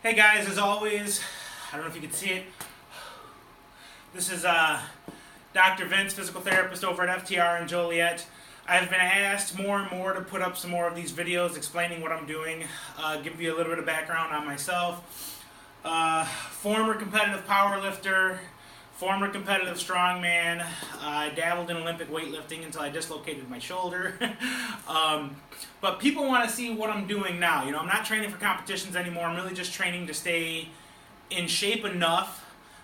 Hey guys, as always, I don't know if you can see it. This is Dr. Vince, physical therapist over at FTR in Joliet. I've been asked more and more to put up some more of these videos explaining what I'm doing, give you a little bit of background on myself. Former competitive powerlifter, former competitive strongman. I dabbled in Olympic weightlifting until I dislocated my shoulder. But people want to see what I'm doing now. You know, I'm not training for competitions anymore. I'm really just training to stay in shape enough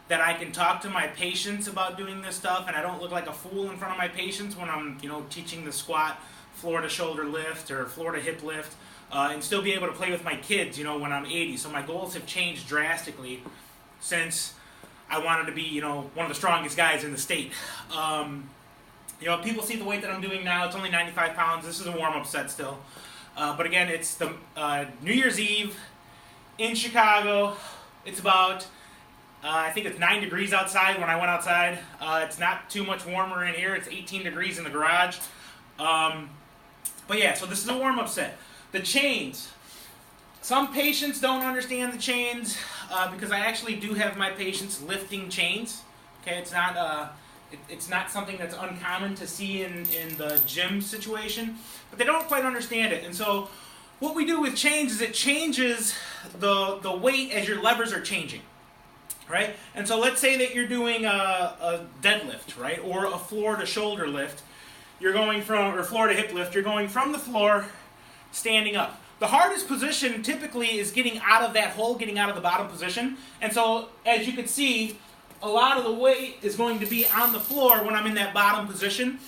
that I can talk to my patients about doing this stuff, and I don't look like a fool in front of my patients when I'm, teaching the squat, floor to shoulder lift, or floor to hip lift, and still be able to play with my kids, when I'm 80. So my goals have changed drastically since I wanted to be, one of the strongest guys in the state. People see the weight that I'm doing now. It's only 95 pounds. This is a warm-up set still. But again, it's the New Year's Eve in Chicago. It's about, I think it's 9 degrees outside when I went outside. It's not too much warmer in here. It's 18 degrees in the garage. But yeah, so this is a warm-up set. The chains. Some patients don't understand the chains because I actually do have my patients lifting chains. Okay, it's not something that's uncommon to see in the gym situation, but they don't quite understand it. And so what we do with chains is it changes the weight as your levers are changing, right? And so let's say that you're doing a deadlift, right, or a floor to shoulder lift. You're going from, or floor to hip lift, you're going from the floor, standing up. The hardest position typically is getting out of that hole, getting out of the bottom position. And so as you can see, a lot of the weight is going to be on the floor when I'm in that bottom position.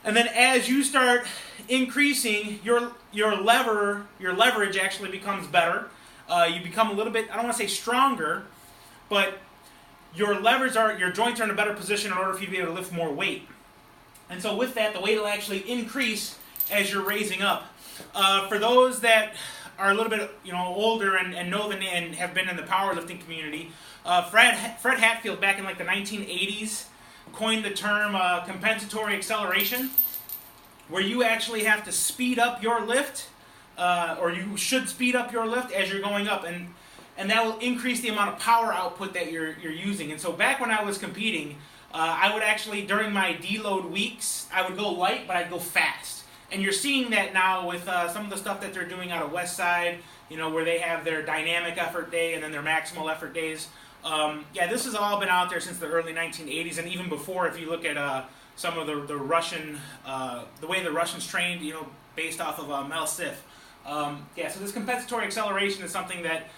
And then as you start increasing, your leverage actually becomes better. You become a little bit, I don't want to say stronger, but your joints are in a better position in order for you to be able to lift more weight. And so with that, the weight will actually increase as you're raising up. For those that are a little bit older and know the name and have been in the powerlifting community, Fred Hatfield back in like the 1980s coined the term compensatory acceleration, where you actually have to speed up your lift, or you should speed up your lift as you're going up, and that will increase the amount of power output that you're using. And so back when I was competing, I would actually, during my deload weeks, I would go light, but I'd go fast. And you're seeing that now with some of the stuff that they're doing out of Westside, where they have their dynamic effort day and then their maximal effort days. This has all been out there since the early 1980s, and even before, if you look at some of the Russian, the way the Russians trained, based off of Mel Sif. So this compensatory acceleration is something that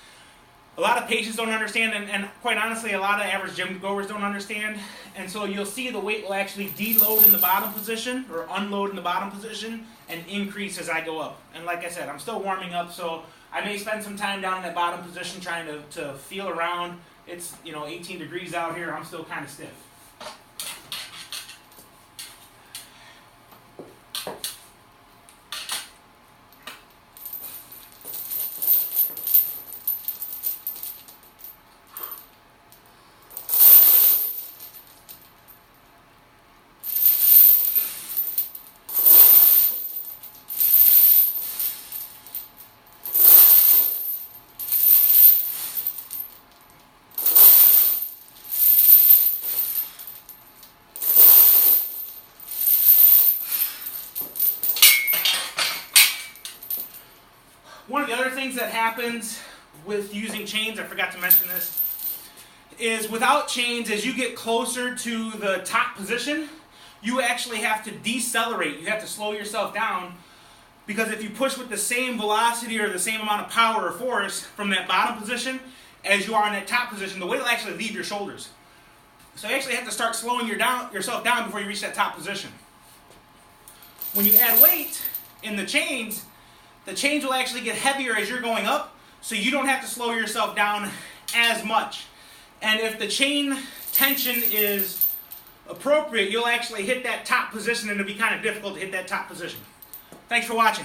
a lot of patients don't understand, and quite honestly, a lot of average gym goers don't understand. And so you'll see the weight will actually deload in the bottom position, or unload in the bottom position, and increase as I go up. And like I said, I'm still warming up, so I may spend some time down in that bottom position trying to feel around. It's 18 degrees out here. I'm still kind of stiff. One of the other things that happens with using chains, I forgot to mention this, is without chains, as you get closer to the top position, you actually have to decelerate. You have to slow yourself down, because if you push with the same velocity or the same amount of power or force from that bottom position as you are in that top position, the weight will actually leave your shoulders. So you actually have to start slowing yourself down before you reach that top position. When you add weight in the chains will actually get heavier as you're going up, so you don't have to slow yourself down as much. And if the chain tension is appropriate, you'll actually hit that top position, and it'll be kind of difficult to hit that top position. Thanks for watching.